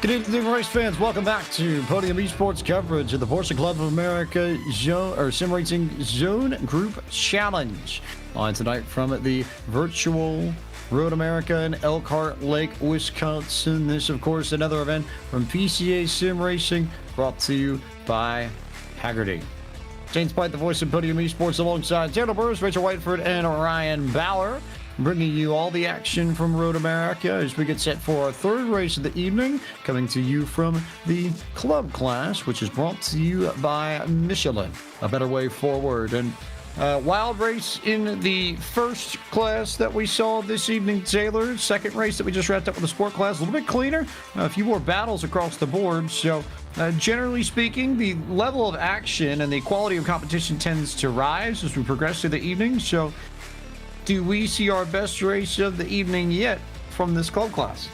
Good evening, race fans. Welcome back to Podium Esports coverage of the Porsche Club of America Sim Racing Zone Group Challenge. On tonight from the virtual Road America in Elkhart Lake, Wisconsin. This, of course, another event from PCA Sim Racing, brought to you by Hagerty. James White, the voice of Podium Esports, alongside Taylor Burris, Rachel Whiteford, and Ryan Bauer, bringing you all the action from Road America as we get set for our third race of the evening, coming to you from the club class, which is brought to you by Michelin, a better way forward. And wild race in the first class that we saw this evening, Taylor. Second race that we just wrapped up with the sport class, a little bit cleaner, a few more battles across the board. So generally speaking, the level of action and the quality of competition tends to rise as we progress through the evening. So do we see our best race of the evening yet from this club class?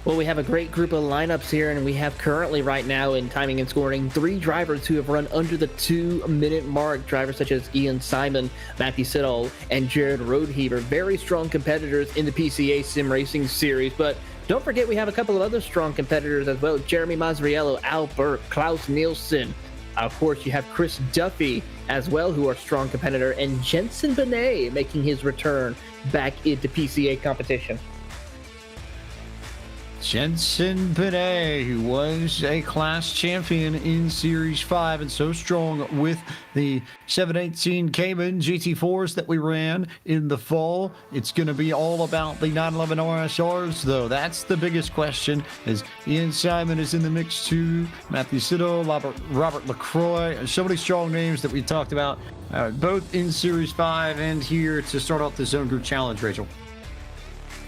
Well, we have a great group of lineups here, and we have currently right now in timing and scoring 3 drivers who have run under the 2-minute mark. Drivers such as Ian Simon, Matthew Siddall, and Jared Roadheaver. Very strong competitors in the PCA Sim Racing Series, but don't forget we have a couple of other strong competitors as well. Jeremy Mazriello, Al Burke, Klaus Nielsen. Of course, you have Chris Duffy as well, who are a strong competitor, and Jensen Benet making his return back into PCA competition. Jensen Benet, who was a class champion in Series 5 and so strong with the 718 Cayman GT4s that we ran in the fall. It's going to be all about the 911 RSRs, though. That's the biggest question, as Ian Simon is in the mix too, Matthew Siddall, Robert LaCroix, so many strong names that we talked about, both in Series 5 and here to start off the Zone Group Challenge, Rachel.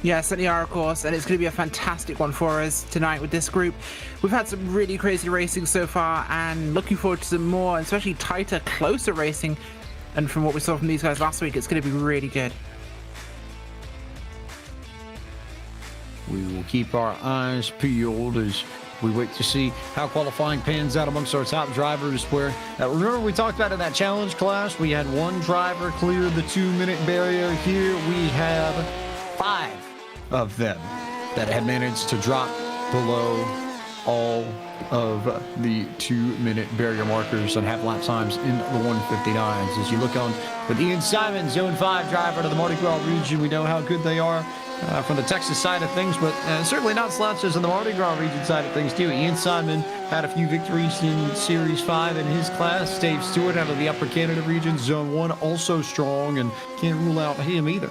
Yeah, certainly are, of course, and it's going to be a fantastic one for us tonight with this group. We've had some really crazy racing so far, and looking forward to some more, especially tighter, closer racing. And from what we saw from these guys last week, it's going to be really good. We will keep our eyes peeled as we wait to see how qualifying pans out amongst our top drivers, where, remember we talked about in that challenge class, we had one driver clear the 2-minute barrier. Here we have 5 of them that had managed to drop below all of the 2-minute barrier markers and have lap times in the 159s. As you look on with Ian Simon, Zone 5 driver to the Mardi Gras region, we know how good they are from the Texas side of things, but certainly not slouches on the Mardi Gras region side of things too. Ian Simon had a few victories in Series 5 in his class. Dave Stewart out of the Upper Canada region, Zone 1, also strong, and can't rule out him either.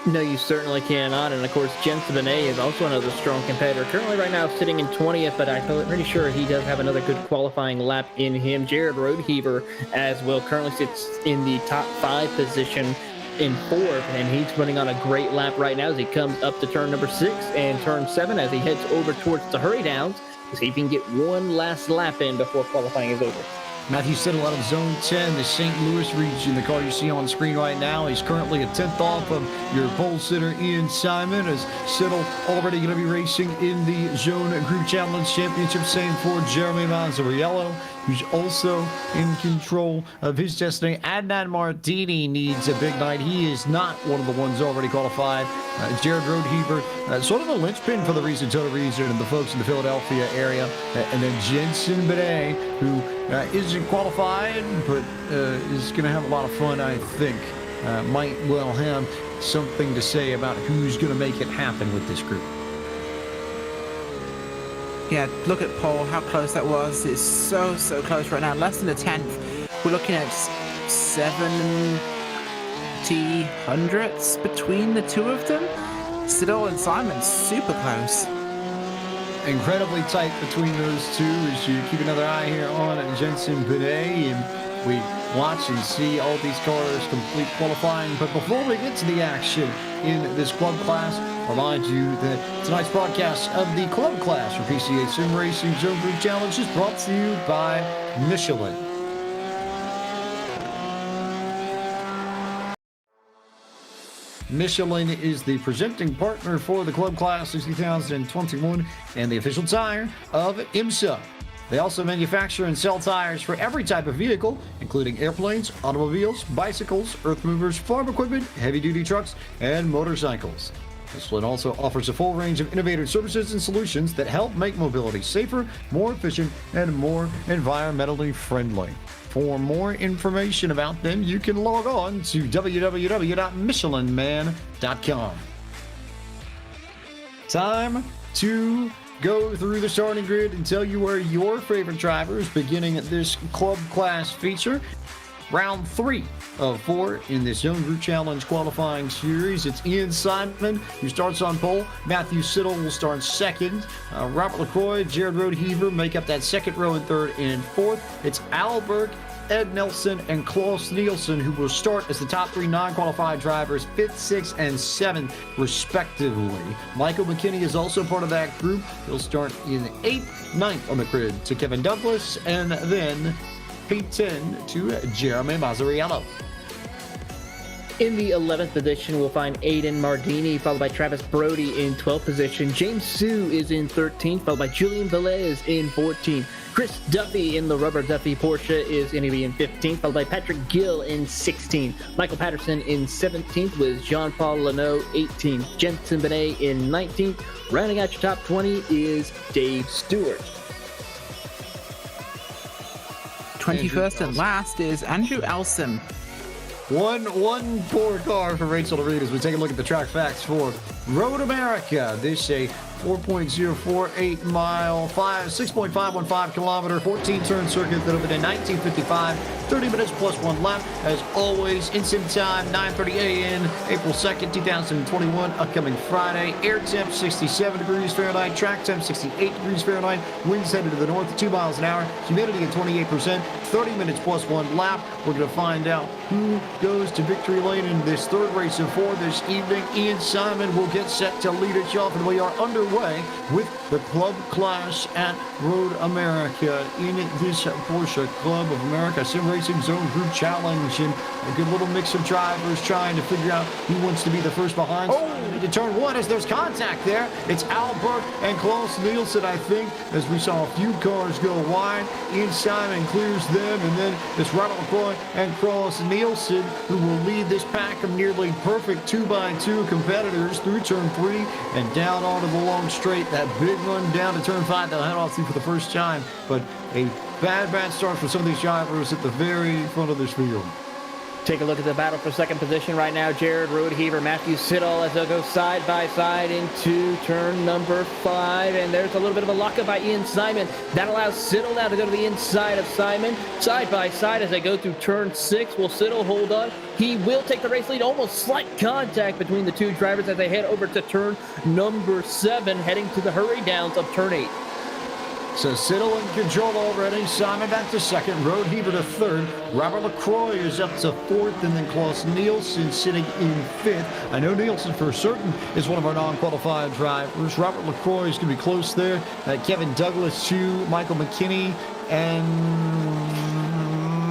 No, you certainly cannot. And of course, Jensen Benet is also another strong competitor. Currently right now sitting in 20th, but I'm pretty sure he does have another good qualifying lap in him. Jared Roadheaver as well currently sits in the top 5 position in 4th, and he's running on a great lap right now as he comes up to turn number 6 and turn 7 as he heads over towards the hurry downs to see if he can get one last lap in before qualifying is over. Matthew Siddall out of Zone 10, the St. Louis region. The car you see on screen right now, he's currently a 10th off of your pole sitter Ian Simon, as Siddall already going to be racing in the Zone Group Challenge Championship. Same for Jeremy Manzariello, who's also in control of his destiny. Adnan Martini needs a big night. He is not one of the ones already qualified. Jared Roadheaver, sort of a linchpin for the Reason Total Reason and the folks in the Philadelphia area. And then Jensen Benet, who isn't qualified, but is going to have a lot of fun, I think. Might well have something to say about who's going to make it happen with this group. Yeah, look at pole, how close that was. It's so close right now. Less than a 10th. We're looking at 70 hundredths between the two of them. Siddall and Simon, super close. Incredibly tight between those two as you keep another eye here on Jensen Benet, and we watch and see all these cars complete qualifying. But before we get to the action in this club class, I'll remind you that tonight's broadcast of the club class for PCA Sim Racing Zone Group Challenge is brought to you by Michelin. Michelin is the presenting partner for the Club Class 2021 and the official tire of IMSA. They also manufacture and sell tires for every type of vehicle, including airplanes, automobiles, bicycles, earth movers, farm equipment, heavy-duty trucks, and motorcycles. Michelin also offers a full range of innovative services and solutions that help make mobility safer, more efficient, and more environmentally friendly. For more information about them, you can log on to www.michelinman.com. Time to go through the starting grid and tell you where your favorite drivers beginning at this club class feature. Round 3 of 4 in this Zone Group Challenge qualifying series. It's Ian Simon who starts on pole. Matthew Siddle will start second. Robert LaCroix, Jared Rodeheaver make up that second row in third and fourth. It's Al Burke, Ed Nelson, and Klaus Nielsen who will start as the top 3 non-qualified drivers, 5th, 6th, and 7th, respectively. Michael McKinney is also part of that group. He'll start in 8th, 9th on the grid to Kevin Douglas, and then P10 to Jeremy Mazzariello. In the 11th position, we'll find Aiden Mardini, followed by Travis Brody in 12th position. James Sue is in 13th, followed by Julian Velez in 14th. Chris Duffy in the Rubber Duffy Porsche is going to be in 15th, followed by Patrick Gill in 16th. Michael Patterson in 17th with Jean-Paul Leno 18th. Jensen Benet in 19th. Rounding out your top 20 is Dave Stewart. 21st and last is Andrew Elson. One poor car for Rachel to read as we take a look at the track facts for Road America. This is a 4.048 mile, 6.515 kilometer, 14 turn circuit that opened in 1955, 30 minutes plus 1 lap. As always, in-sim time, 9:30 a.m., April 2nd, 2021, upcoming Friday. Air temp, 67 degrees Fahrenheit, track temp, 68 degrees Fahrenheit, winds headed to the north at 2 miles an hour, humidity at 28%, 30 minutes plus 1 lap. We're going to find out who goes to victory lane in this third race of 4 this evening. Ian Simon will get set to lead us off, and we are underway with the club class at Road America in this Porsche Club of America Sim Racing Zone Group Challenge, and a good little mix of drivers trying to figure out who wants to be the first behind. Into turn 1 as there's contact there. It's Al Burke and Klaus Nielsen, I think, as we saw a few cars go wide. Ian Simon clears them, and then it's Robert LaCroix and Klaus Nielsen who will lead this pack of nearly perfect 2x2 competitors through turn 3 and down onto the long straight. That big run down to turn 5 they'll head off to for the first time, but a bad start for some of these drivers at the very front of this field. Take a look at the battle for second position right now. Jared Rodeheaver, Matthew Siddall as they'll go side by side into turn number 5. And there's a little bit of a lockup by Ian Simon. That allows Siddall now to go to the inside of Simon. Side by side as they go through turn 6. Will Siddall hold on? He will take the race lead. Almost slight contact between the two drivers as they head over to turn number 7, heading to the hurry downs of turn 8. So Siddall in control already. Simon back to second. Rodeheaver to third. Robert LaCroix is up to fourth. And then Klaus Nielsen sitting in fifth. I know Nielsen for certain is one of our non-qualified drivers. Robert LaCroix is going to be close there. Kevin Douglas too. Michael McKinney. And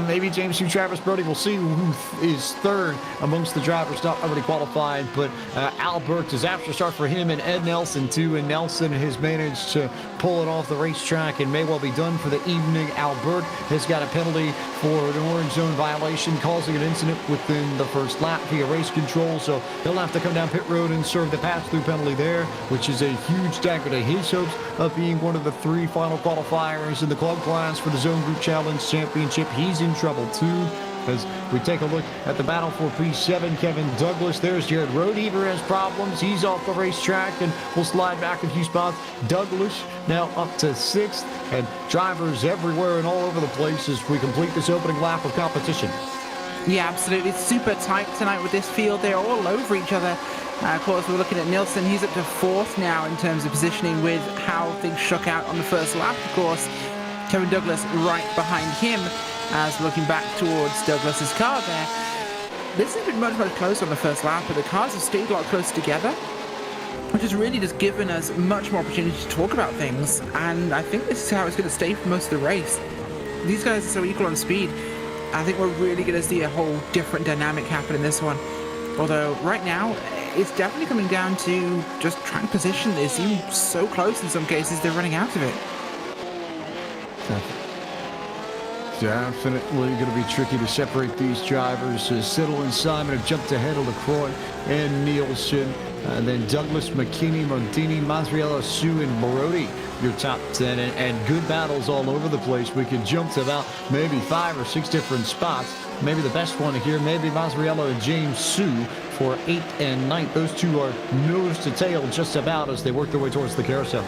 maybe James Hugh Travis Brody. We'll see who is third amongst the drivers not already qualified. But Al Burke, disaster start for him, and Ed Nelson too. And Nelson has managed to pull it off the racetrack and may well be done for the evening. Al Burke has got a penalty for an orange zone violation, causing an incident within the first lap via race control. So he'll have to come down pit road and serve the pass-through penalty there, which is a huge dagger to his hopes of being one of the 3 final qualifiers in the club class for the Zone Group Challenge Championship. He's in trouble too, as we take a look at the battle for P7. Kevin Douglas, there's Jared Rodeheaver has problems. He's off the racetrack and will slide back a few spots. Douglas now up to 6th, and drivers everywhere and all over the place as we complete this opening lap of competition. Yeah, absolutely. It's super tight tonight with this field. They're all over each other. Of course, we're looking at Nielsen. He's up to 4th now in terms of positioning with how things shook out on the first lap. Of course, Kevin Douglas right behind him as looking back towards Douglas's car there. This has been much closer on the first lap, but the cars have stayed a lot closer together, which has really just given us much more opportunity to talk about things, and I think this is how it's going to stay for most of the race. These guys are so equal on speed. I think we're really going to see a whole different dynamic happen in this one. Although right now, it's definitely coming down to just track position. They seem so close in some cases, they're running out of it. Definitely going to be tricky to separate these drivers. Siddall and Simon have jumped ahead of LaCroix and Nielsen. And then Douglas, McKinney, Mondini, Mazzariello, Sue, and Brody, your top 10. And good battles all over the place. We could jump to about maybe 5 or 6 different spots. Maybe the best one here, maybe Mazzariello and James Sue for 8th and 9th. Those two are nose to tail just about as they work their way towards the carousel.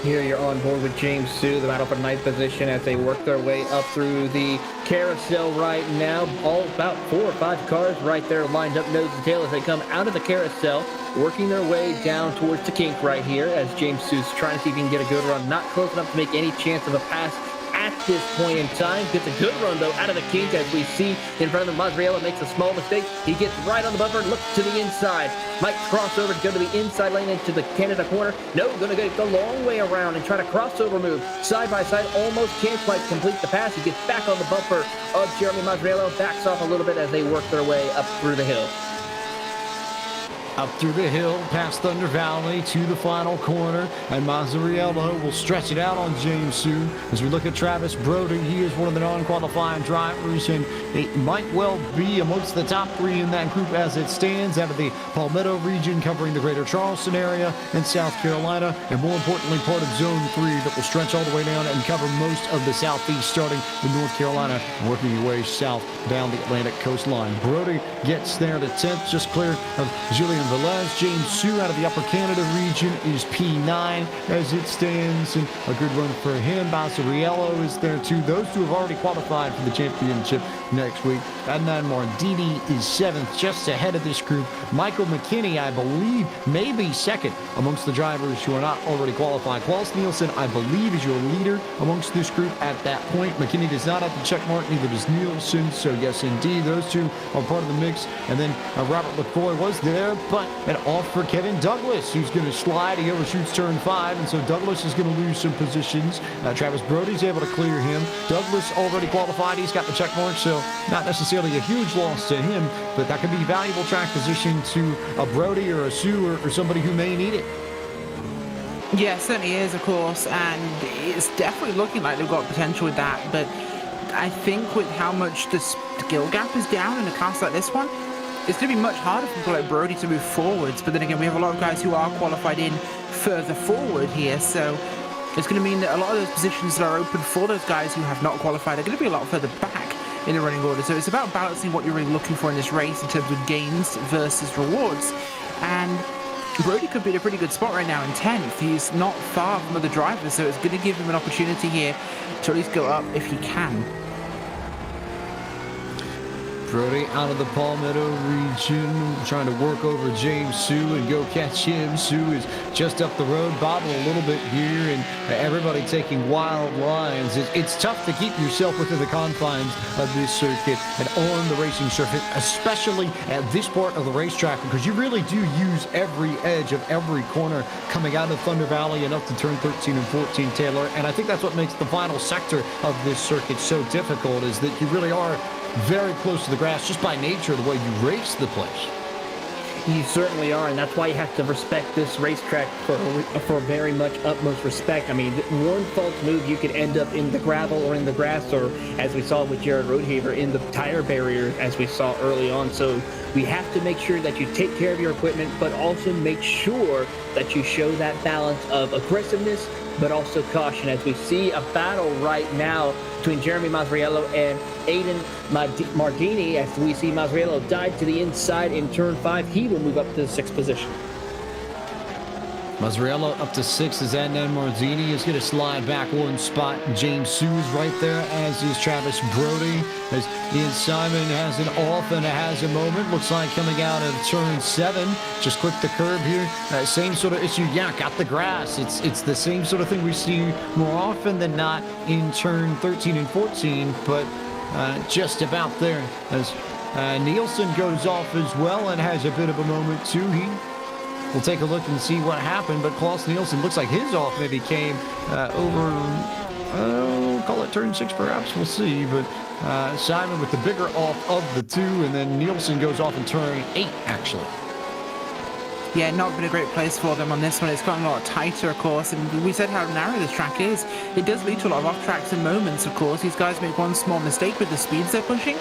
Here you're on board with James Sue, the battle for 9th position as they work their way up through the carousel right now. All about 4 or 5 cars right there lined up nose to tail as they come out of the carousel, working their way down towards the kink right here as James Sue's trying to see if he can get a good run. Not close enough to make any chance of a pass at this point in time. Gets a good run, though, out of the kink as we see in front of him. Mazzariello makes a small mistake. He gets right on the bumper, looks to the inside. Might cross over to go to the inside lane into the Canada corner. No, going to go the long way around and try to crossover move. Side by side, almost can't quite complete the pass. He gets back on the bumper of Jeremy Mazzariello, backs off a little bit as they work their way up through the hill. Up through the hill, past Thunder Valley to the final corner, and Mazzariello will stretch it out on James Sue. As we look at Travis Brody, he is one of the non-qualifying drivers, and it might well be amongst the top 3 in that group as it stands out of the Palmetto region, covering the greater Charleston area in South Carolina, and more importantly, part of Zone 3 that will stretch all the way down and cover most of the southeast, starting in North Carolina, working your way south down the Atlantic coastline. Brody gets there to 10th, just clear of Julian Velez. James Sue out of the Upper Canada region is P9 as it stands, and a good run for him. Mazzariello is there too. Those two have already qualified for the championship next week. Adnan Mardini is 7th, just ahead of this group. Michael McKinney, I believe, may be 2nd amongst the drivers who are not already qualified. Klaus Nielsen, I believe, is your leader amongst this group at that point. McKinney does not have the check mark, neither does Nielsen, so yes, indeed, those two are part of the mix. And then Robert LaCroix was there, but an off for Kevin Douglas, who's going to slide. He overshoots turn 5, and so Douglas is going to lose some positions. Travis Brody's able to clear him. Douglas already qualified. He's got the check mark, so not necessarily a huge loss to him, but that could be valuable track position to a Brody or a Sue or somebody who may need it. Yeah, it certainly is, of course, and it's definitely looking like they've got potential with that, but I think with how much the skill gap is down in a class like this one, it's going to be much harder for people like Brody to move forwards. But then again, we have a lot of guys who are qualified in further forward here, so it's going to mean that a lot of those positions that are open for those guys who have not qualified are going to be a lot further back in the running order. So it's about balancing what you're really looking for in this race in terms of gains versus rewards. And Brody could be in a pretty good spot right now in 10th. He's not far from other drivers, so it's going to give him an opportunity here to at least go up if he can. Brody out of the Palmetto region, trying to work over James Sue and go catch him. Sue is just up the road, bobbing a little bit here, and everybody taking wild lines. It's tough to keep yourself within the confines of this circuit and on the racing circuit, especially at this part of the racetrack, because you really do use every edge of every corner coming out of Thunder Valley and up to turn 13 and 14, Taylor. And I think that's what makes the final sector of this circuit so difficult, is that you really are very close to the grass just by nature of the way you race the place. You certainly are, and that's why you have to respect this racetrack for very much utmost respect. I mean, one false move, you could end up in the gravel or in the grass, or as we saw with Jared Roadhaver, in the tire barrier, as we saw early on. So we have to make sure that you take care of your equipment, but also make sure that you show that balance of aggressiveness, but also caution, as we see a battle right now between Jeremy Mazzariello and Aiden Mardini, as we see Mazzariello dive to the inside in turn 5. He will move up to the 6th position. Mazzariello up to 6 as Adnan Mardini is going to slide back one spot. James Sue is right there, as is Travis Brody. As Ian Simon has an off and has a moment. Looks like coming out of turn 7. Just click the curb here. Same sort of issue. Yeah, got the grass. It's the same sort of thing we see more often than not in turn 13 and 14, but just about there. As Nielsen goes off as well and has a bit of a moment too. We'll take a look and see what happened, but Klaus Nielsen looks like his off maybe came over, call it turn 6 perhaps, we'll see, but Simon with the bigger off of the two, and then Nielsen goes off in turn 8 actually. Yeah, not been a great place for them on this one. It's gotten a lot tighter, of course, and we said how narrow this track is. It does lead to a lot of off tracks and moments, of course. These guys make one small mistake with the speeds they're pushing,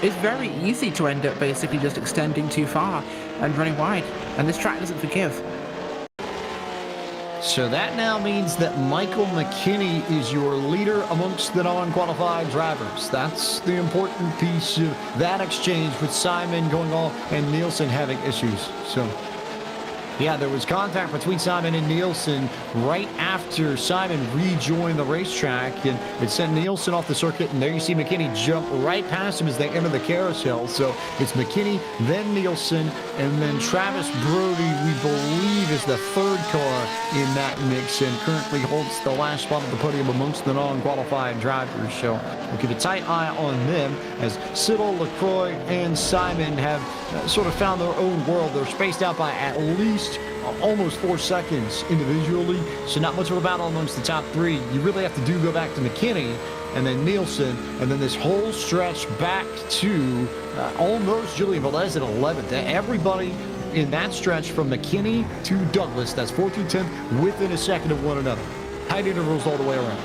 it's very easy to end up basically just extending too far and running wide. And this track doesn't forgive. So that now means that Michael McKinney is your leader amongst the non-qualified drivers. That's the important piece of that exchange, with Simon going off and Nielsen having issues. So yeah, there was contact between Simon and Nielsen right after Simon rejoined the racetrack, and it sent Nielsen off the circuit, and there you see McKinney jump right past him as they enter the carousel. So it's McKinney, then Nielsen, and then Travis Brody, we believe, is the third car in that mix and currently holds the last spot at the podium amongst the non-qualified drivers. So we'll keep a tight eye on them as Siddle, LaCroix, and Simon have sort of found their own world. They're spaced out by at least almost 4 seconds individually, so not much of a battle amongst the top three. You really have to go back to McKinney and then Nielsen, and then this whole stretch back to almost Julian Velez at 11th. Everybody in that stretch from McKinney to Douglas, that's 14th, 10th, within a second of one another. Tight intervals all the way around.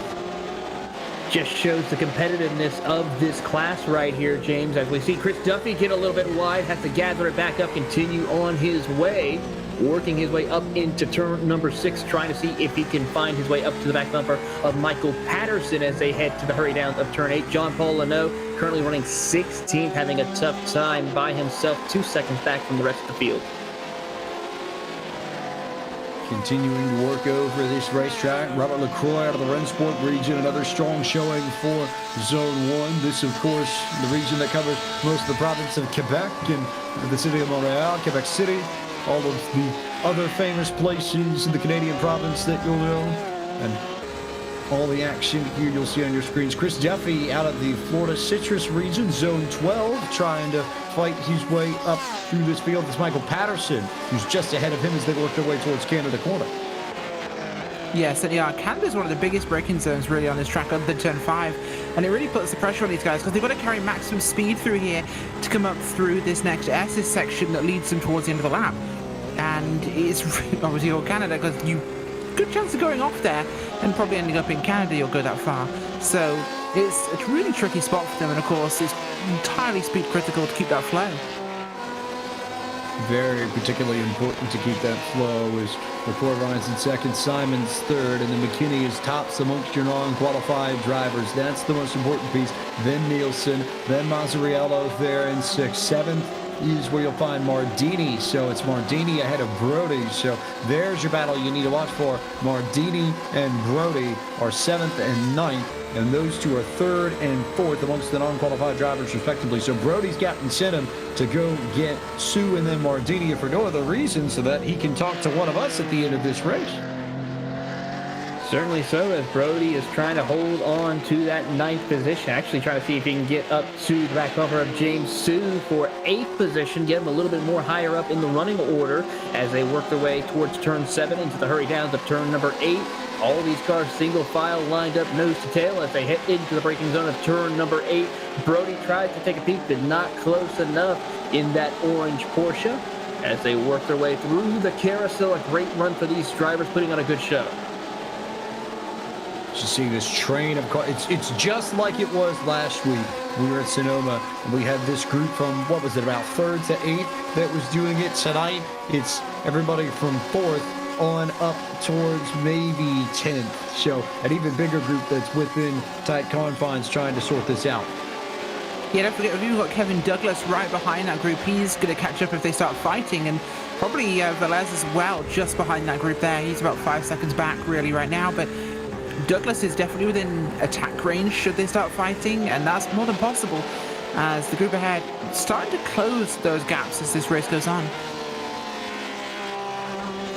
Just shows the competitiveness of this class right here, James, as we see Chris Duffy get a little bit wide, has to gather it back up, continue on his way, working his way up into turn number 6, trying to see if he can find his way up to the back bumper of Michael Patterson as they head to the hurry downs of turn 8. John Paul Leno currently running 16th, having a tough time by himself, 2 seconds back from the rest of the field. Continuing to work over this racetrack, Robert LaCroix out of the Rensport region, another strong showing for Zone 1. This, of course, the region that covers most of the province of Quebec and the city of Montreal, Quebec City, all of the other famous places in the Canadian province that you'll know, and all the action here you'll see on your screens. Chris Duffy out of the Florida Citrus region, Zone 12, trying to fight his way up through this field. It's Michael Patterson, who's just ahead of him as they work their way towards Canada Corner. Yes, and yeah, Canada's one of the biggest braking zones really on this track other than turn 5, and it really puts the pressure on these guys because they've got to carry maximum speed through here to come up through this next S's section that leads them towards the end of the lap. And it's obviously all Canada because you good chance of going off there and probably ending up in Canada. You'll go that far, so it's a really tricky spot for them, and of course it's entirely speed critical to keep that flow. Very particularly important to keep that flow as LaCroix runs in second, Simon's third, and then McKinney is tops amongst your non-qualified drivers. That's the most important piece. Then Nielsen, then Mazzariello there in 6th. 7th is where you'll find Mardini. So it's Mardini ahead of Brody. So there's your battle you need to watch for. Mardini and Brody are 7th and 9th. And those two are 3rd and 4th amongst the non-qualified drivers, respectively. So Brody's got incentive to go get Sue and then Mardini for no other reason so that he can talk to one of us at the end of this race. Certainly so, as Brody is trying to hold on to that 9th position. Actually trying to see if he can get up to the back bumper of James Sue for 8th position, get him a little bit more higher up in the running order as they work their way towards turn 7 into the hurry downs of turn number 8. All these cars single file lined up nose to tail as they head into the braking zone of turn number 8. Brody tried to take a peek, but not close enough in that orange Porsche as they work their way through the carousel. A great run for these drivers, putting on a good show. You see this train of cars. It's just like it was last week. We were at Sonoma, and we had this group from, what was it, about 3rd to 8th that was doing it. Tonight, it's everybody from 4th on up towards maybe 10th. So an even bigger group that's within tight confines trying to sort this out. Yeah, don't forget, we've got Kevin Douglas right behind that group. He's going to catch up if they start fighting, and probably Velez as well, just behind that group there. He's about 5 seconds back really right now, but Douglas is definitely within attack range should they start fighting, and that's more than possible as the group ahead starting to close those gaps as this race goes on.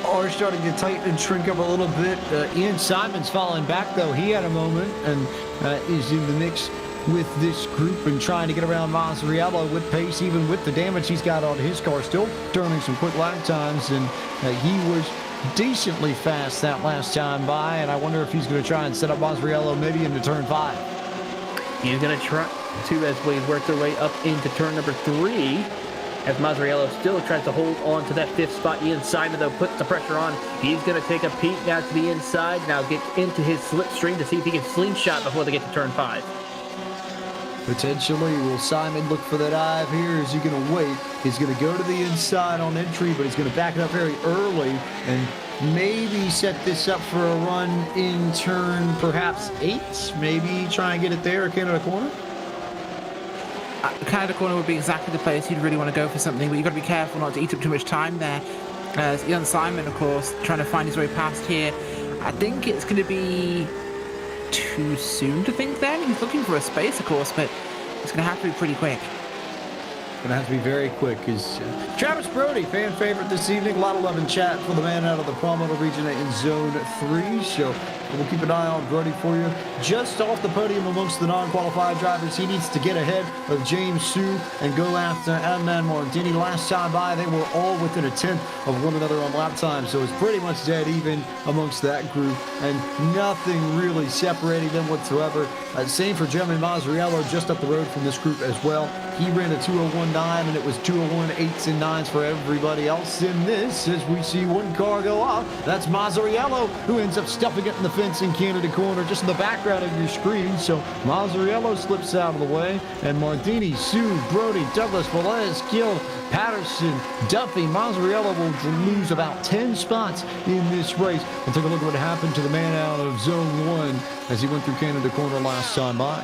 Are starting to tighten and shrink up a little bit. Ian Simon's falling back, though. He had a moment and is in the mix with this group and trying to get around Mazzariello with pace, even with the damage he's got on his car. Still turning some quick lap times, and he was decently fast that last time by, and I wonder if he's going to try and set up Mazzariello maybe into turn 5. He's going to try to as we work their way up into turn number 3. As Mazzariello still tries to hold on to that 5th spot. Ian Simon, though, puts the pressure on. He's going to take a peek now to the inside. Now get into his slipstream to see if he can slingshot before they get to turn 5. potentially. Will Simon look for that dive here? Is he going to wait? He's going to go to the inside on entry, but he's going to back it up very early and maybe set this up for a run in turn perhaps 8. Maybe try and get it there at Canada Corner. Canada Corner would be exactly the place you'd really want to go for something, but you've got to be careful not to eat up too much time there. As Ian Simon, of course, trying to find his way past here. I think it's going to be too soon to think then. He's looking for a space, of course, but it's going to have to be pretty quick. Going to have to be very quick. Is Travis Brody, fan favorite this evening. A lot of love and chat for the man out of the Palmetto region in Zone 3. So we'll keep an eye on Brody for you. Just off the podium amongst the non-qualified drivers, he needs to get ahead of James Sue and go after Adnan Mordini. Last time by, they were all within a tenth of one another on lap time. So it's pretty much dead even amongst that group, and nothing really separating them whatsoever. Same for Jeremy Mazzariello, just up the road from this group as well. He ran a 2:01.9, and it was 2:01 8s and 9s for everybody else in this. As we see one car go off, that's Mazzariello, who ends up stuffing it in the fence in Canada Corner, just in the background of your screen. So Mazzariello slips out of the way, and Mardini, Sue, Brody, Douglas, Velez, Gill, Patterson, Duffy, Mazzariello will lose about 10 spots in this race. We'll take a look at what happened to the man out of Zone 1 as he went through Canada Corner last time by.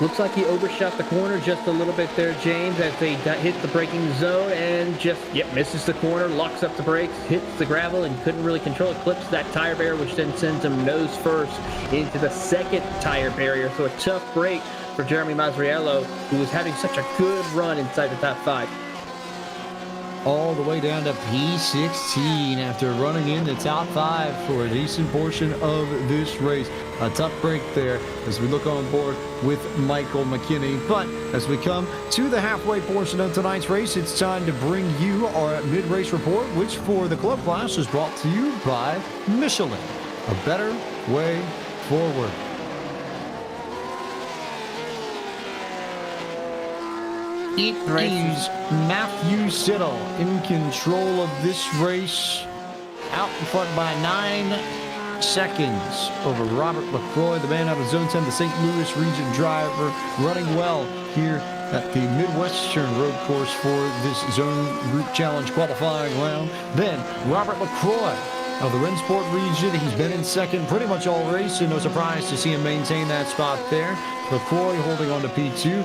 Looks like he overshot the corner just a little bit there, James, as they hit the braking zone and just, misses the corner, locks up the brakes, hits the gravel, and couldn't really control it, clips that tire barrier, which then sends him nose first into the second tire barrier. So a tough break for Jeremy Mazzariello, who was having such a good run inside the top 5. All the way down to P16 after running in the top 5 for a decent portion of this race. A tough break there as we look on board with Michael McKinney. But as we come to the halfway portion of tonight's race, it's time to bring you our mid-race report, which for the club class is brought to you by Michelin, a better way forward. It is Matthew Siddle in control of this race, out in front by 9 seconds over Robert LaCroix, the man out of Zone 10, the St. Louis region driver, running well here at the Midwestern road course for this Zone Group Challenge qualifying round. Then Robert LaCroix of the Rensport region. He's been in second pretty much all race, so no surprise to see him maintain that spot there. LaCroix holding on to P2.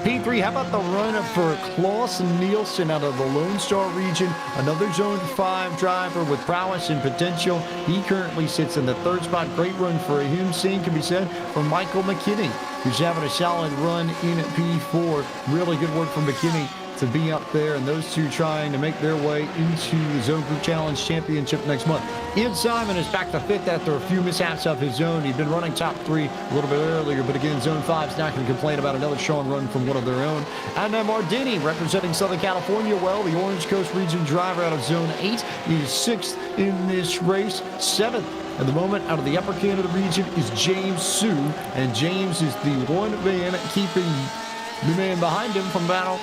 P3, how about the run for Klaus Nielsen out of the Lone Star region? Another Zone 5 driver with prowess and potential. He currently sits in the 3rd spot. Great run for him. Same can be said for Michael McKinney, who's having a solid run in P4. Really good work from McKinney to be up there, and those two trying to make their way into the Zone Group Challenge Championship next month. Ian Simon is back to 5th after a few mishaps of his own. He'd been running top 3 a little bit earlier, but again, Zone 5's not going to complain about another strong run from one of their own. And Mardini, representing Southern California well, the Orange Coast region driver out of Zone 8, is 6th in this race. 7th at the moment out of the Upper Canada region is James Sue, and James is the one man keeping the man behind him from battle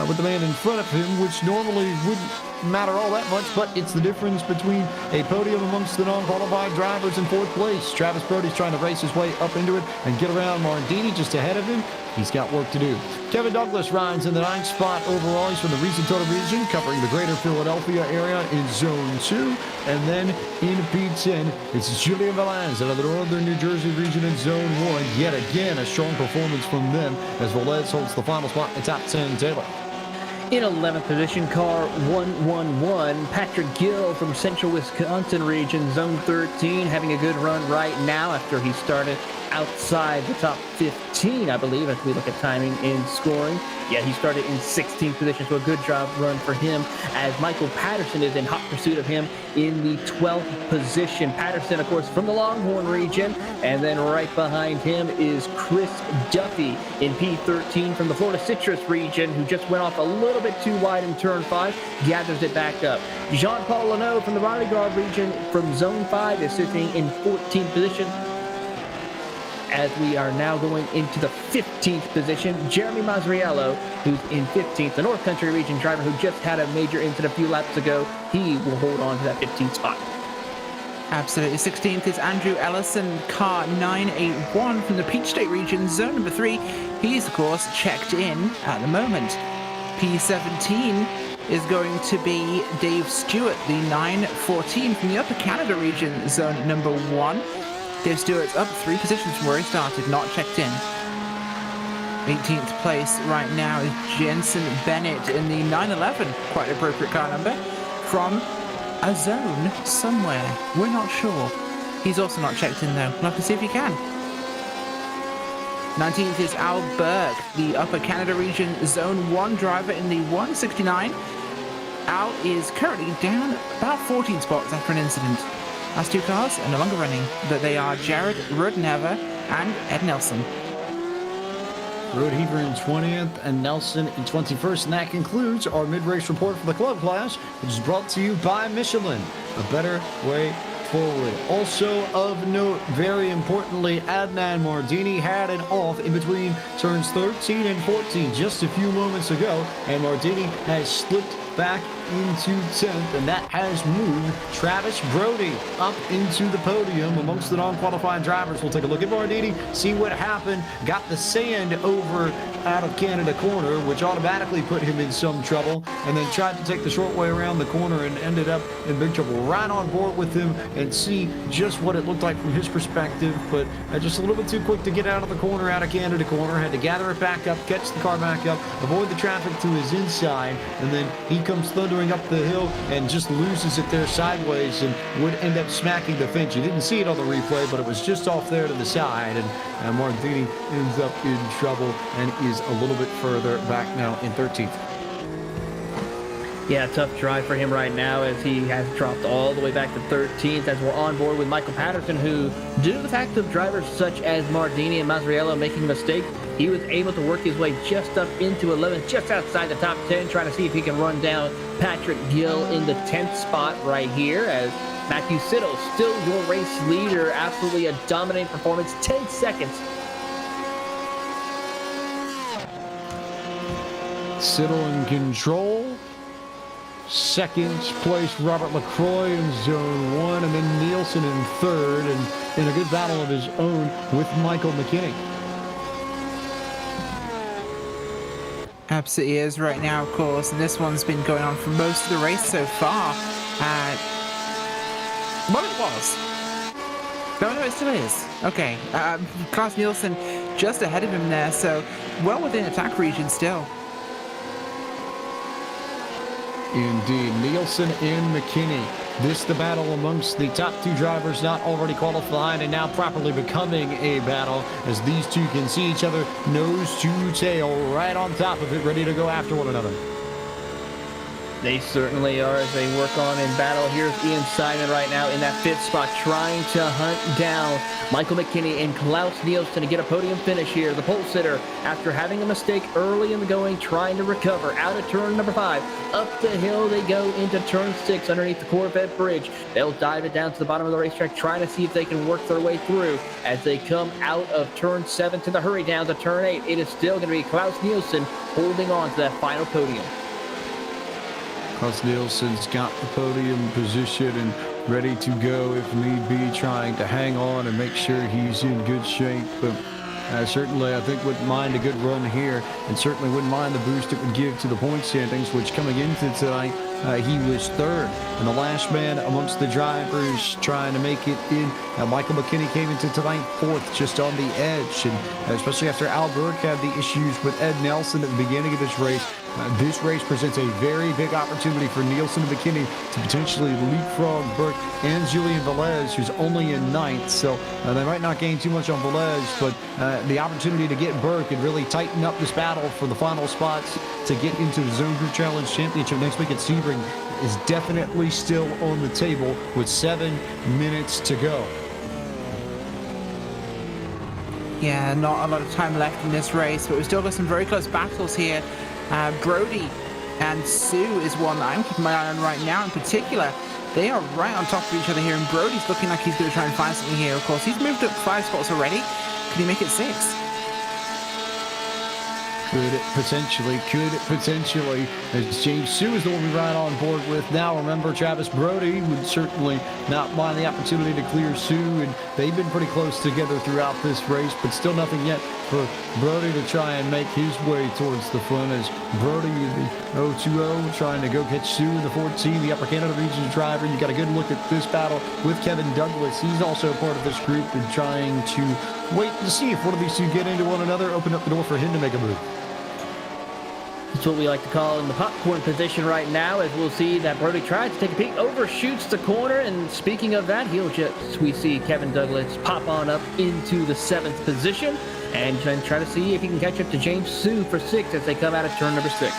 with the man in front of him, which normally wouldn't matter all that much, but it's the difference between a podium amongst the non-qualified drivers in 4th place. Travis Brody's trying to race his way up into it and get around Mardini just ahead of him. He's got work to do. Kevin Douglas rides in the 9th spot overall. He's from the Reason Total region, covering the greater Philadelphia area in Zone 2. And then in P10, it's Julian Velez out of the Northern New Jersey region in Zone 1. Yet again, a strong performance from them as Velez holds the final spot in the top 10 table. In 11th position, car 111, Patrick Gill from Central Wisconsin region, Zone 13, having a good run right now after he started outside the top 15, I believe, as we look at timing and scoring. Yeah, he started in 16th position, so a good job run for him, as Michael Patterson is in hot pursuit of him in the 12th position. Patterson, of course, from the Longhorn region, and then right behind him is Chris Duffy in P13 from the Florida Citrus region, who just went off a little bit too wide in turn 5, gathers it back up. Jean-Paul Leno from the Bodyguard region from Zone 5 is sitting in 14th position. As we are now going into the 15th position, Jeremy Mazzariello, who's in 15th, the North Country region driver who just had a major incident a few laps ago, he will hold on to that 15th spot. Absolutely. 16th is Andrew Ellison, car 981 from the Peach State region, zone number 3. He's, of course, checked in at the moment. P17 is going to be Dave Stewart, the 914 from the Upper Canada region, zone number 1. Dave Stewart's up 3 positions from where he started, not checked in. 18th place right now is Jensen Bennett in the 911, quite an appropriate car number, from a zone somewhere. We're not sure. He's also not checked in though. We'll have to see if he can. 19th is Al Burke, the Upper Canada region zone 1 driver in the 169. Al is currently down about 14 spots after an incident. Last 2 cars are no longer running, but they are Jared Rudenhever and Ed Nelson. Roadheaver in 20th and Nelson in 21st. And that concludes our mid-race report for the club class, which is brought to you by Michelin, a better way forward. Also of note, very importantly, Adnan Mardini had an off in between turns 13 and 14 just a few moments ago, and Mardini has slipped back into 10th, and that has moved Travis Brody up into the podium amongst the non-qualifying drivers. We'll take a look at Mardini, see what happened. Got the sand over out of Canada corner, which automatically put him in some trouble, and then tried to take the short way around the corner and ended up in big trouble. Right on board with him and see just what it looked like from his perspective, but just a little bit too quick to get out of the corner, out of Canada corner. Had to gather it back up, catch the car back up, avoid the traffic to his inside, and then he comes thundering up the hill and just loses it there sideways and would end up smacking the fence. You didn't see it on the replay, but it was just off there to the side, and Mardini ends up in trouble and is a little bit further back now in 13th. Yeah, tough drive for him right now as he has dropped all the way back to 13th as we're on board with Michael Patterson, who, due to the fact of drivers such as Mardini and Mazzariello making a mistake, he was able to work his way just up into 11th, just outside the top 10, trying to see if he can run down Patrick Gill in the 10th spot right here, as Matthew Siddle, still your race leader, absolutely a dominating performance, 10 seconds. Siddle in control. Second place, Robert LaCroix in zone 1, and then Nielsen in 3rd, and in a good battle of his own with Michael McKinney. Absolutely is right now, of course, and this one's been going on for most of the race so far. Well, it was. No, it still is. Okay, Klaus Nielsen just ahead of him there, so well within attack region still. Indeed, Nielsen and McKinney. This the battle amongst the top 2 drivers not already qualified and now properly becoming a battle as these two can see each other nose to tail right on top of it, ready to go after one another. They certainly are as they work on in battle. Here's Ian Simon right now in that 5th spot, trying to hunt down Michael McKinney and Klaus Nielsen to get a podium finish here. The pole sitter, after having a mistake early in the going, trying to recover out of turn number 5. Up the hill they go into turn 6 underneath the Corvette Bridge. They'll dive it down to the bottom of the racetrack, trying to see if they can work their way through as they come out of turn 7 to the hurry down to turn 8. It is still going to be Klaus Nielsen holding on to that final podium. Klaus Nielsen's got the podium position and ready to go if need be, trying to hang on and make sure he's in good shape. But certainly, I think wouldn't mind a good run here, and certainly wouldn't mind the boost it would give to the point standings, which coming into tonight, he was 3rd. And the last man amongst the drivers trying to make it in. Michael McKinney came into tonight 4th, just on the edge, and especially after Al Burke had the issues with Ed Nelson at the beginning of this race. This race presents a very big opportunity for Nielsen and McKinney to potentially leapfrog Burke and Julian Velez, who's only in 9th. So they might not gain too much on Velez, but the opportunity to get Burke and really tighten up this battle for the final spots to get into the Zone Group Challenge Championship next week at Sebring is definitely still on the table with 7 minutes to go. Yeah, not a lot of time left in this race, but we've still got some very close battles here. Brody and Sue is one that I'm keeping my eye on right now in particular. They are right on top of each other here, and Brody's looking like he's going to try and find something here. Of course, he's moved up 5 spots already. Can he make it 6? Could potentially, as James Sue is the one we ride on board with now. Remember, Travis Brody would certainly not mind the opportunity to clear Sue, and they've been pretty close together throughout this race, but still nothing yet for Brody to try and make his way towards the front, as Brody in the 020 trying to go catch Sue in the 14, the Upper Canada region driver. You got a good look at this battle with Kevin Douglas. He's also a part of this group and trying to wait to see if one of these two get into one another, open up the door for him to make a move. That's what we like to call in the popcorn position right now, as we'll see that Brody tries to take a peek, overshoots the corner, and speaking of that, we see Kevin Douglas pop on up into the 7th position and try to see if he can catch up to James Sue for 6th as they come out of turn number 6.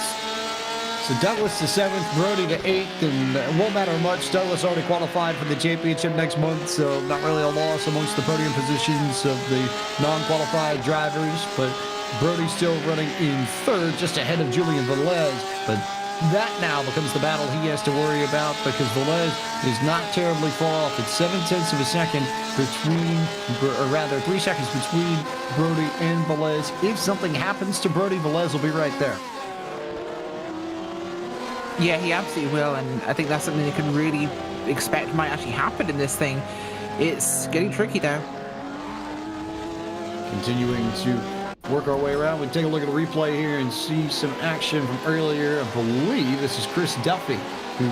So Douglas to 7th, Brody to 8th, and it won't matter much. Douglas already qualified for the championship next month, so not really a loss amongst the podium positions of the non-qualified drivers, but Brody's still running in 3rd, just ahead of Julian Velez, but that now becomes the battle he has to worry about, because Velez is not terribly far off. It's 7/10 of a second between, or rather 3 seconds between Brody and Velez. If something happens to Brody, Velez will be right there. Yeah, he absolutely will, and I think that's something you can really expect might actually happen in this thing. It's getting tricky though. Continuing to work our way around, we take a look at a replay here and see some action from earlier. I believe this is Chris Duffy, who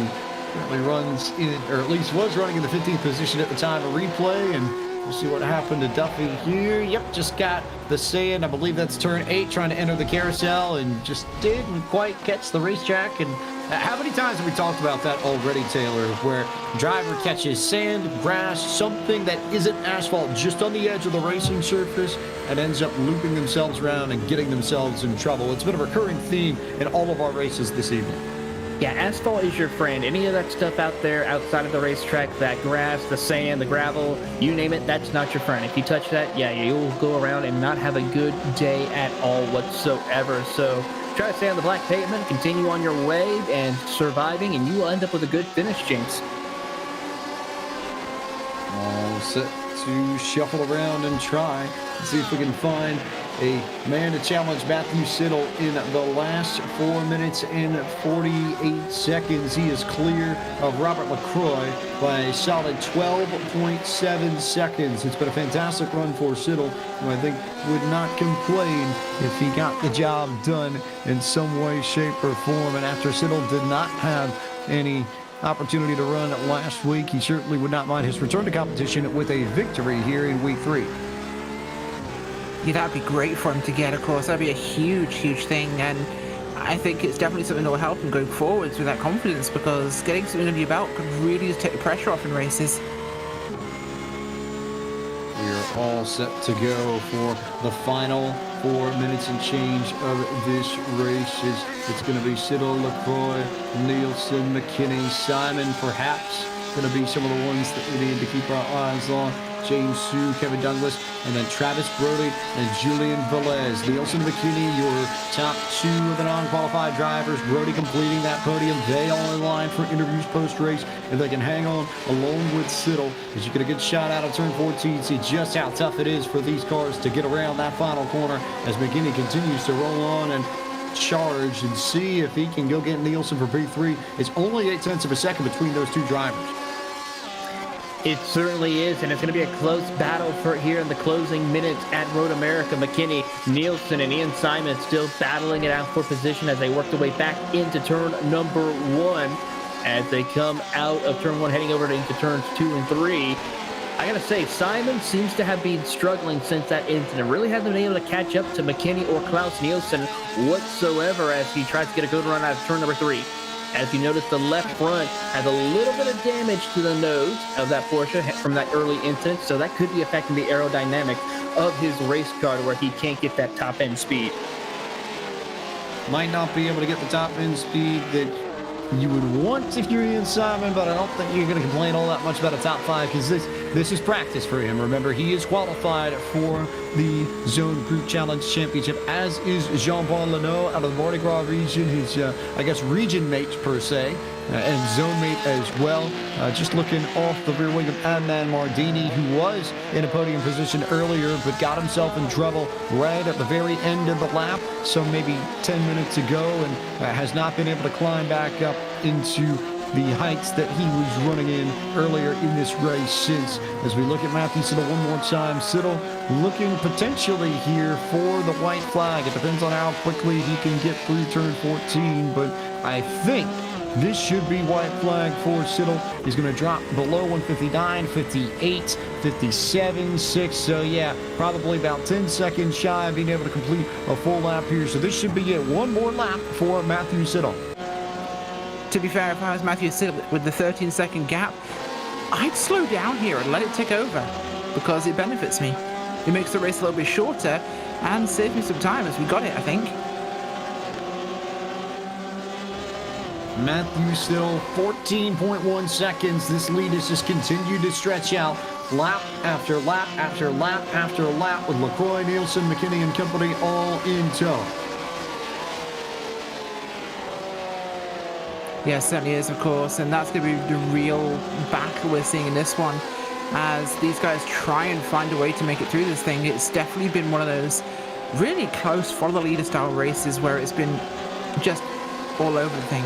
currently runs in, or at least was running in the 15th position at the time of replay, and we'll see what happened to Duffy here. Yep, just got the sand. I believe that's turn 8, trying to enter the carousel, and just didn't quite catch the racetrack. And how many times have we talked about that already, Taylor, where driver catches sand, grass, something that isn't asphalt, just on the edge of the racing surface, and ends up looping themselves around and getting themselves in trouble? It's been a recurring theme in all of our races this evening. Yeah, asphalt is your friend. Any of that stuff out there outside of the racetrack, that grass, the sand, the gravel, you name it, that's not your friend. If you touch that, yeah, you'll go around and not have a good day at all whatsoever. So try to stay on the black pavement, continue on your way and surviving, and you will end up with a good finish, James. All set to shuffle around and try and see if we can find a man to challenge Matthew Siddle in the last 4 minutes and 48 seconds. He is clear of Robert LaCroix by a solid 12.7 seconds. It's been a fantastic run for Siddle, who I think would not complain if he got the job done in some way, shape, or form. And after Siddle did not have any opportunity to run last week, he certainly would not mind his return to competition with a victory here in week 3. Yeah, that'd be great for him to get, of course. That'd be a huge, huge thing, and I think it's definitely something that will help him going forwards with that confidence, because getting something under your belt could really just take the pressure off in races. We are all set to go for the final 4 minutes and change of this race. It's going to be Siddle, LaCroix, Nielsen, McKinney, Simon, perhaps going to be some of the ones that we need to keep our eyes on. James Sue, Kevin Douglas, and then Travis Brody and Julian Velez. Nielsen, McKinney, your top 2 of the non-qualified drivers. Brody completing that podium. They all in line for interviews post-race. If they can hang on along with Siddle, as you get a good shot out of turn 14, see just how tough it is for these cars to get around that final corner as McKinney continues to roll on and charge, and see if he can go get Nielsen for P3. It's only 0.8 of a second between those two drivers. It certainly is, and it's going to be a close battle for here in the closing minutes at Road America. McKinney, Nielsen, and Ian Simon still battling it out for position as they work their way back into turn number 1. As they come out of turn 1, heading over into turns 2 and 3. I got to say, Simon seems to have been struggling since that incident. Really hasn't been able to catch up to McKinney or Klaus Nielsen whatsoever as he tries to get a good run out of turn number 3. As you notice, the left front has a little bit of damage to the nose of that Porsche from that early incident, so that could be affecting the aerodynamics of his race car where he can't get that top-end speed. Might not be able to get the top-end speed that you would want if you're Ian Simon, but I don't think you're going to complain all that much about a top 5, because this is practice for him. Remember, he is qualified for the Zone Group Challenge Championship, as is Jean-Paul Leno out of the Mardi Gras region, his, I guess, region mate per se, and zone mate as well. Just looking off the rear wing of Adnan Mardini, who was in a podium position earlier, but got himself in trouble right at the very end of the lap, so maybe 10 minutes ago, and has not been able to climb back up into the heights that he was running in earlier in this race since. As we look at Matthew Siddle one more time, Siddle looking potentially here for the white flag. It depends on how quickly he can get through turn 14, but I think this should be white flag for Siddle. He's going to drop below 159, 58, 57, 6. So yeah, probably about 10 seconds shy of being able to complete a full lap here. So this should be it. One more lap for Matthew Siddle. To be fair, if I was Matthew Siddle with the 13-second gap, I'd slow down here and let it take over because it benefits me. It makes the race a little bit shorter and saves me some time as we got it, I think. Matthew Siddle, 14.1 seconds. This lead has just continued to stretch out lap after lap after lap after lap with LaCroix, Nielsen, McKinney, and company all in tow. Yeah, certainly is, of course, and that's going to be the real battle we're seeing in this one as these guys try and find a way to make it through this thing. It's definitely been one of those really close follow-the-leader style races where it's been just all over the thing.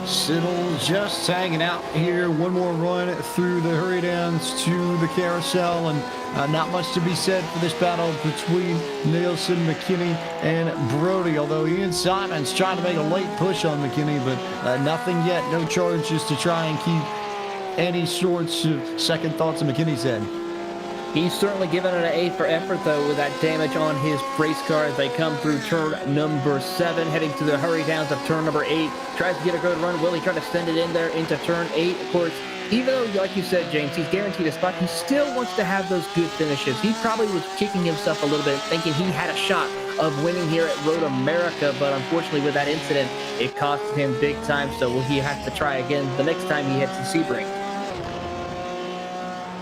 Siddle just hanging out here. One more run through the hurry downs to the carousel, and not much to be said for this battle between Nielsen, McKinney, and Brody. Although Ian Simon's trying to make a late push on McKinney, but nothing yet. No charges to try and keep any sorts of second thoughts in McKinney's head. He's certainly given it an A for effort, though, with that damage on his race car as they come through turn number 7, heading to the hurry downs of turn number 8. Tries to get a good run. Will he try to send it in there into turn 8? Of course, even though, like you said, James, he's guaranteed a spot, he still wants to have those good finishes. He probably was kicking himself a little bit, thinking he had a shot of winning here at Road America, but unfortunately with that incident, it cost him big time, so he has to try again the next time he hits the Sebring.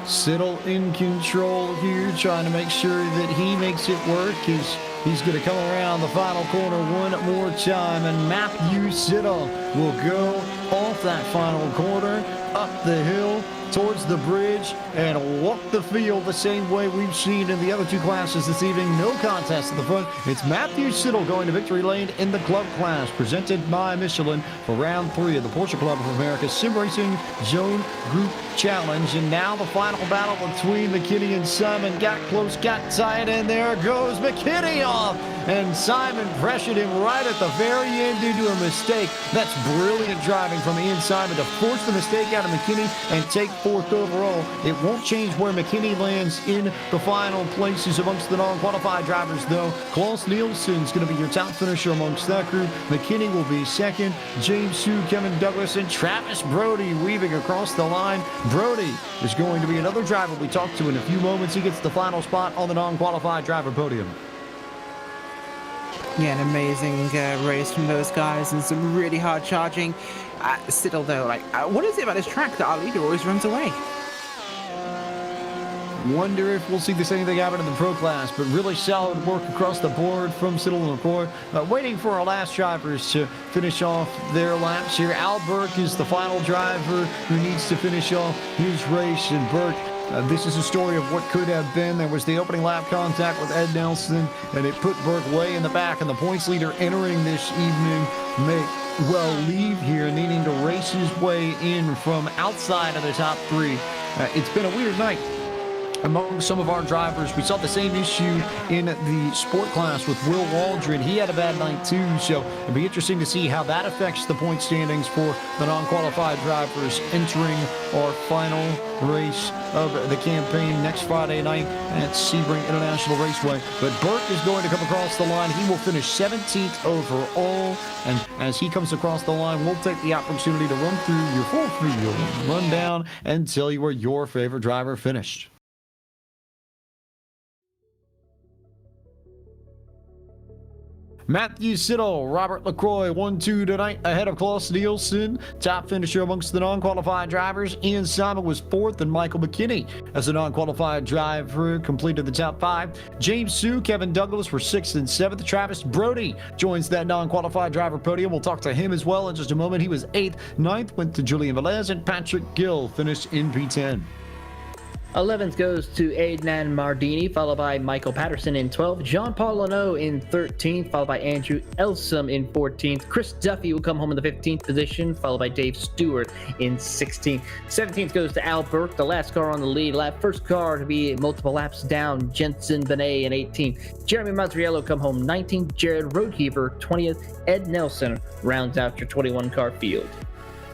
Siddle in control here, trying to make sure that he makes it work as he's going to come around the final corner one more time, and Matthew Siddle will go off that final corner, up the hill, towards the bridge, and walk the field the same way we've seen in the other two classes this evening. No contest at the front. It's Matthew Siddle going to victory lane in the club class, presented by Michelin for round 3 of the Porsche Club of America Sim Racing Zone Group Challenge. And now the final battle between McKinney and Simon. Got close, got tight, and there goes McKinney off. And Simon pressured him right at the very end due to a mistake. That's brilliant driving from Ian Simon to force the mistake out of McKinney and take 4th overall. It won't change where McKinney lands in the final places amongst the non-qualified drivers, though. Klaus Nielsen's going to be your top finisher amongst that group. McKinney will be 2nd. James Hsu, Kevin Douglas, and Travis Brody weaving across the line. Brody is going to be another driver we talk to in a few moments. He gets the final spot on the non-qualified driver podium. Yeah, an amazing race from those guys and some really hard charging. Siddle, though, what is it about this track that our leader always runs away? Wonder if we'll see the same thing happen in the pro class, but really solid work across the board from Siddle and LaCroix. Waiting for our last drivers to finish off their laps here. Al Burke is the final driver who needs to finish off his race, and Burke, this is a story of what could have been. There was the opening lap contact with Ed Nelson, and it put Burke way in the back, and the points leader entering this evening may well leave here, needing to race his way in from outside of the top 3. It's been a weird night among some of our drivers. We saw the same issue in the sport class with Will Waldron. He had a bad night too, so it'll be interesting to see how that affects the point standings for the non-qualified drivers entering our final race of the campaign next Friday night at Sebring International Raceway. But Burke is going to come across the line. He will finish 17th overall, and as he comes across the line, we'll take the opportunity to run through your full field, run down, and tell you where your favorite driver finished. Matthew Siddle, Robert LaCroix, 1-2 tonight ahead of Klaus Nielsen. Top finisher amongst the non-qualified drivers. Ian Simon was 4th, and Michael McKinney as a non-qualified driver completed the top 5. James Sue, Kevin Douglas were 6th and 7th. Travis Brody joins that non-qualified driver podium. We'll talk to him as well in just a moment. He was 8th. 9th went to Julian Velez, and Patrick Gill finished in P10. 11th goes to Adnan Mardini, followed by Michael Patterson in 12th. Jean-Paul Leno in 13th, followed by Andrew Elsom in 14th. Chris Duffy will come home in the 15th position, followed by Dave Stewart in 16th. 17th goes to Al Burke, the last car on the lead lap. First car to be multiple laps down, Jensen Benet in 18th. Jeremy Mazriello come home 19th. Jared Roadheaver 20th. Ed Nelson rounds out your 21-car field.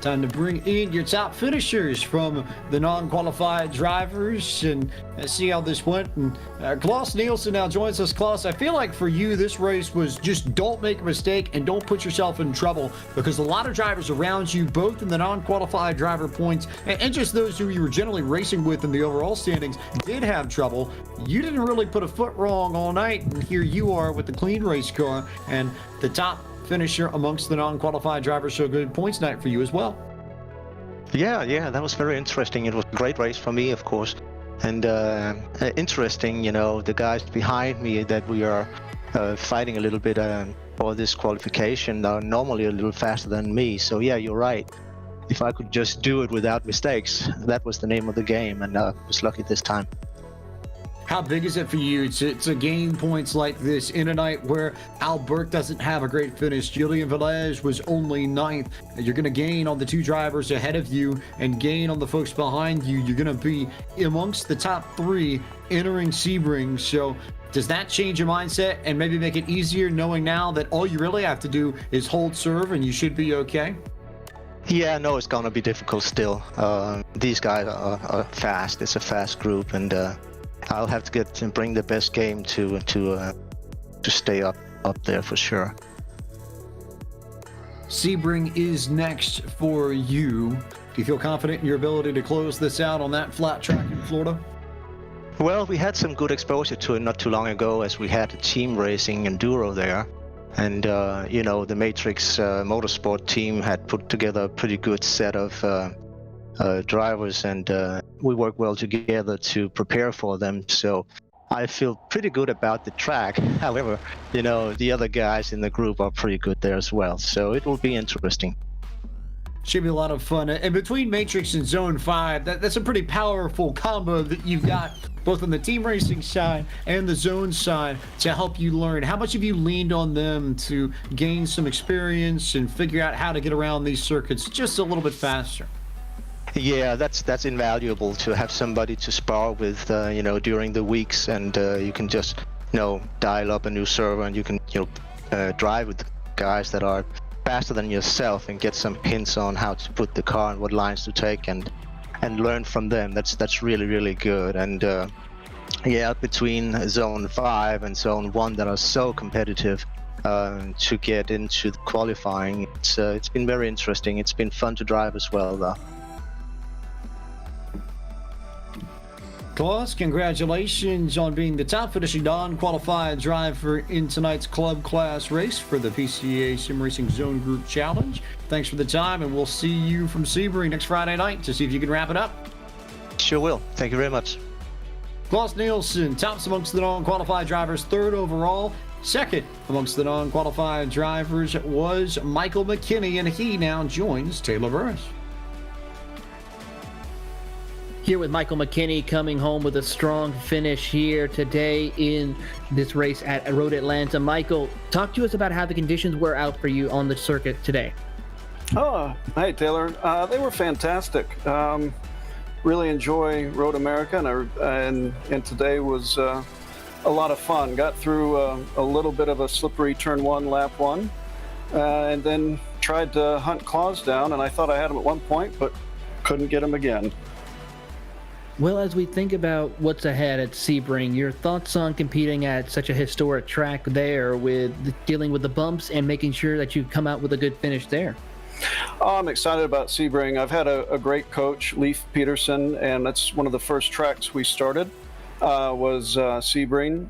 Time to bring in your top finishers from the non-qualified drivers and see how this went. And Klaus Nielsen now joins us. Klaus, I feel like for you, this race was just don't make a mistake and don't put yourself in trouble, because a lot of drivers around you, both in the non-qualified driver points and just those who you were generally racing with in the overall standings, did have trouble. You didn't really put a foot wrong all night, and here you are with the clean race car and the top finisher amongst the non-qualified drivers. So good points night for you as well. Yeah, that was very interesting. It was a great race for me, of course, and interesting, the guys behind me that we are fighting a little bit for this qualification are normally a little faster than me. So yeah, you're right. If I could just do it without mistakes, that was the name of the game, and I was lucky this time. How big is it for you to gain points like this in a night where Al Burke doesn't have a great finish? Julian Velez was only 9th. You're going to gain on the 2 drivers ahead of you and gain on the folks behind you. You're going to be amongst the top 3 entering Sebring. So does that change your mindset and maybe make it easier, knowing now that all you really have to do is hold serve and you should be okay? Yeah, no, it's going to be difficult still. These guys are fast. It's a fast group, and I'll have to bring the best game to stay up there for sure. Sebring is next for you. Do you feel confident in your ability to close this out on that flat track in Florida? Well, we had some good exposure to it not too long ago, as we had a team racing enduro there, and the Matrix Motorsport team had put together a pretty good set of drivers, and we work well together to prepare for them. So I feel pretty good about the track. However, the other guys in the group are pretty good there as well. So it will be interesting. Should be a lot of fun. And between Matrix and Zone 5, that's a pretty powerful combo that you've got, both on the team racing side and the zone side, to help you learn. How much have you leaned on them to gain some experience and figure out how to get around these circuits just a little bit faster? Yeah, that's invaluable to have somebody to spar with, during the weeks, and you can just, dial up a new server, and you can, drive with guys that are faster than yourself and get some hints on how to put the car and what lines to take, and learn from them. That's really, really good. And between Zone 5 and Zone 1 that are so competitive to get into the qualifying, it's been very interesting. It's been fun to drive as well, though. Klaus, congratulations on being the top finishing non-qualified driver in tonight's club class race for the PCA Sim Racing Zone Group Challenge. Thanks for the time, and we'll see you from Sebring next Friday night to see if you can wrap it up. Sure will. Thank you very much. Klaus Nielsen, tops amongst the non-qualified drivers, 3rd overall. 2nd amongst the non-qualified drivers was Michael McKinney, and he now joins Taylor Burris. Here with Michael McKinney coming home with a strong finish here today in this race at Road Atlanta. Michael, talk to us about how the conditions were out for you on the circuit today. Oh, hey Taylor. They were fantastic. Really enjoy Road America, and today was a lot of fun. Got through a little bit of a slippery turn 1, lap 1, and then tried to hunt Klaus down, and I thought I had him at one point, but couldn't get him again. Well, as we think about what's ahead at Sebring, your thoughts on competing at such a historic track there, with dealing with the bumps and making sure that you come out with a good finish there? Oh, I'm excited about Sebring. I've had a great coach, Leif Peterson, and that's one of the first tracks we started was Sebring.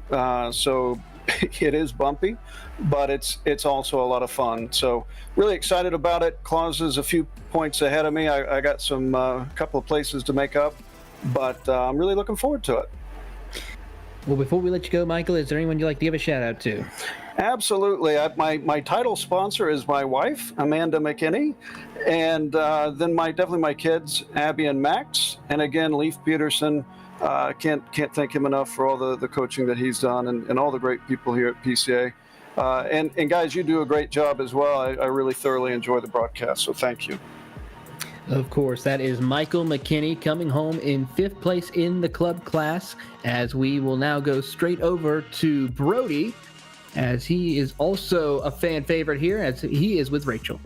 So it is bumpy, but it's also a lot of fun. So really excited about it. Claus is a few points ahead of me. I got some couple of places to make up, but I'm really looking forward to it. Well, before we let you go, Michael, is there anyone you'd like to give a shout out to? Absolutely. My title sponsor is my wife, Amanda McKinney, and then definitely my kids, Abby and Max, and again, Leif Peterson. Can't thank him enough for all the coaching that he's done and all the great people here at PCA. And guys, you do a great job as well. I really thoroughly enjoy the broadcast, so thank you. Of course, that is Michael McKinney coming home in 5th place in the club class, as we will now go straight over to Brody, as he is also a fan favorite here, as he is with Rachel.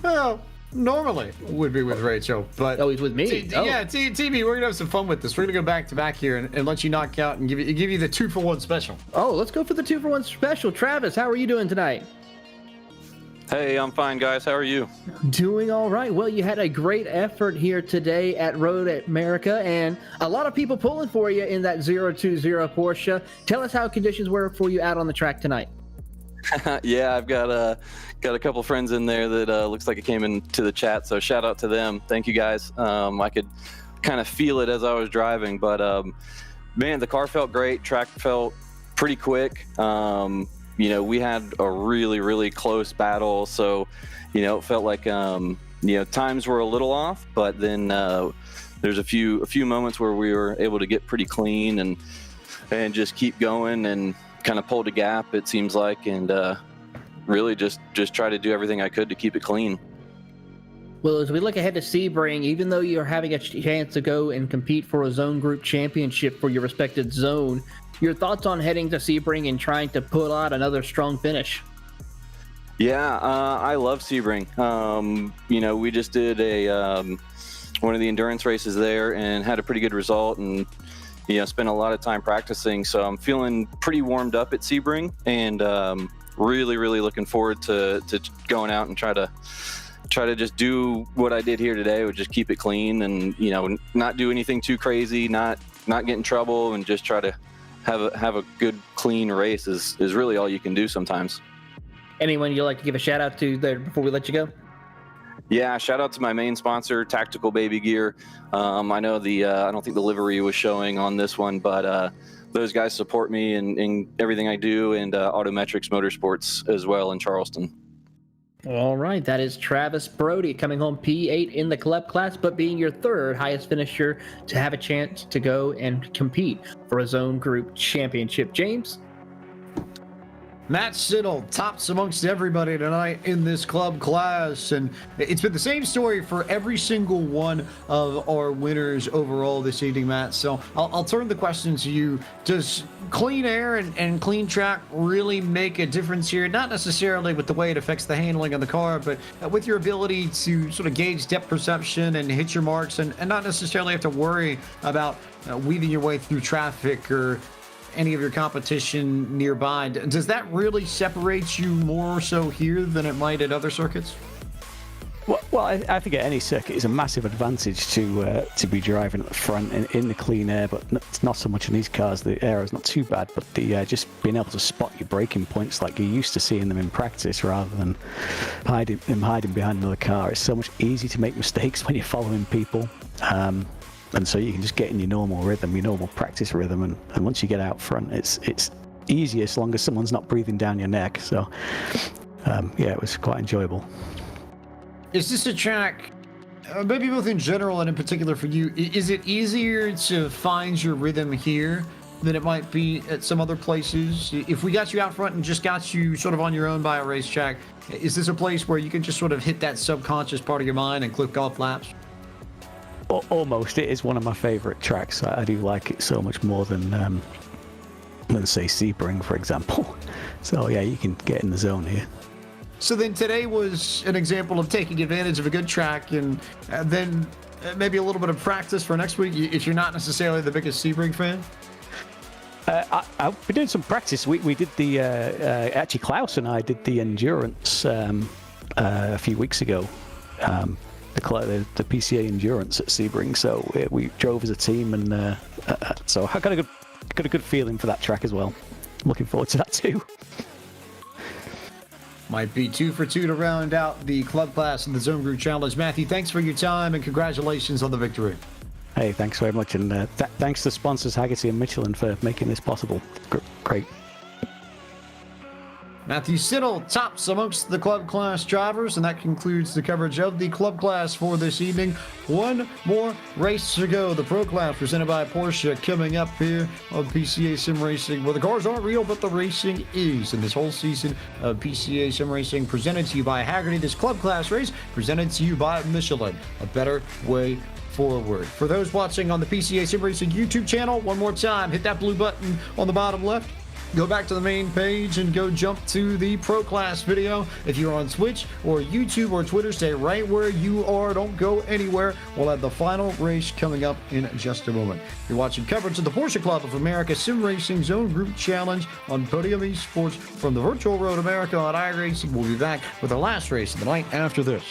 Well, normally would be with Rachel, but Oh, he's with me. Yeah, TV, we're gonna have some fun with this. We're gonna go back to back here and let you knock out and give you the 2-for-1 special. Oh, let's go for the 2-for-1 special. Travis, how are you doing tonight? Hey, I'm fine, guys. How are you? Doing all right. Well, you had a great effort here today at Road America, and a lot of people pulling for you in that 020 Porsche. Tell us how conditions were for you out on the track tonight. Yeah, I've got a couple friends in there that looks like it came into the chat, so shout out to them. Thank you, guys. I could kind of feel it as I was driving, but man, the car felt great. Track felt pretty quick. We had a really, really close battle, so it felt like times were a little off, but then there's a few moments where we were able to get pretty clean and just keep going and kind of pulled a gap, it seems like, and really just try to do everything I could to keep it clean. Well, as we look ahead to Sebring, even though you're having a chance to go and compete for a zone group championship for your respected zone, your thoughts on heading to Sebring and trying to pull out another strong finish? Yeah, I love Sebring. We just did one of the endurance races there and had a pretty good result, and spent a lot of time practicing. So I'm feeling pretty warmed up at Sebring, and really, really looking forward to going out and try to just do what I did here today, would just keep it clean and not do anything too crazy, not get in trouble, and just try to have a good clean race is really all you can do sometimes. Anyone you'd like to give a shout out to there before we let you go? Yeah, shout out to my main sponsor, Tactical Baby Gear. I know I don't think the livery was showing on this one, but those guys support me in everything I do, and Autometrics Motorsports as well in Charleston. All right, that is Travis Brody coming home P8 in the club class, but being your 3rd highest finisher to have a chance to go and compete for a zone group championship. James? Matt Siddle tops amongst everybody tonight in this club class, and it's been the same story for every single one of our winners overall this evening, Matt. So I'll turn the question to you. Does clean air and clean track really make a difference here? Not necessarily with the way it affects the handling of the car, but with your ability to sort of gauge depth perception and hit your marks, and not necessarily have to worry about weaving your way through traffic or any of your competition nearby. Does that really separate you more so here than it might at other circuits? Well, I think at any circuit is a massive advantage to be driving at the front in the clean air, but it's not so much in these cars. The air is not too bad, but the just being able to spot your braking points like you're used to seeing them in practice, rather than hiding behind another car. It's so much easier to make mistakes when you're following people. And so you can just get in your normal rhythm, your normal practice rhythm, and once you get out front, it's easier as long as someone's not breathing down your neck. So, it was quite enjoyable. Is this a track, maybe both in general and in particular for you, is it easier to find your rhythm here than it might be at some other places? If we got you out front and just got you sort of on your own by a racetrack, is this a place where you can just sort of hit that subconscious part of your mind and click off laps? Almost. It is one of my favorite tracks. I do like it so much more than say Sebring, for example. So yeah, you can get in the zone here. So then today was an example of taking advantage of a good track, and then maybe a little bit of practice for next week if you're not necessarily the biggest Sebring fan? I've been doing some practice. We did the actually Klaus and I did the endurance a few weeks ago. The PCA endurance at Sebring, so we drove as a team, and so I got a good feeling for that track as well. looking forward to that too. Might be 2 for 2 to round out the club class in the Zone Group Challenge. Matthew, thanks for your time and congratulations on the victory. Hey, thanks very much, and thanks to sponsors Hagerty and Michelin for making this possible. Great. Matthew Siddle tops amongst the club class drivers, and that concludes the coverage of the club class for this evening. One more race to go. The pro class presented by Porsche coming up here on PCA Sim Racing, where the cars aren't real, but the racing is. And this whole season of PCA Sim Racing presented to you by Hagerty. This club class race presented to you by Michelin. A better way forward. For those watching on the PCA Sim Racing YouTube channel, one more time, hit that blue button on the bottom left. Go back to the main page and go jump to the Pro Class video. If you're on Twitch or YouTube or Twitter, stay right where you are. Don't go anywhere. We'll have the final race coming up in just a moment. You're watching coverage of the Porsche Club of America Sim Racing Zone Group Challenge on Podium Esports from the Virtual Road America on iRacing. We'll be back with the last race of the night after this.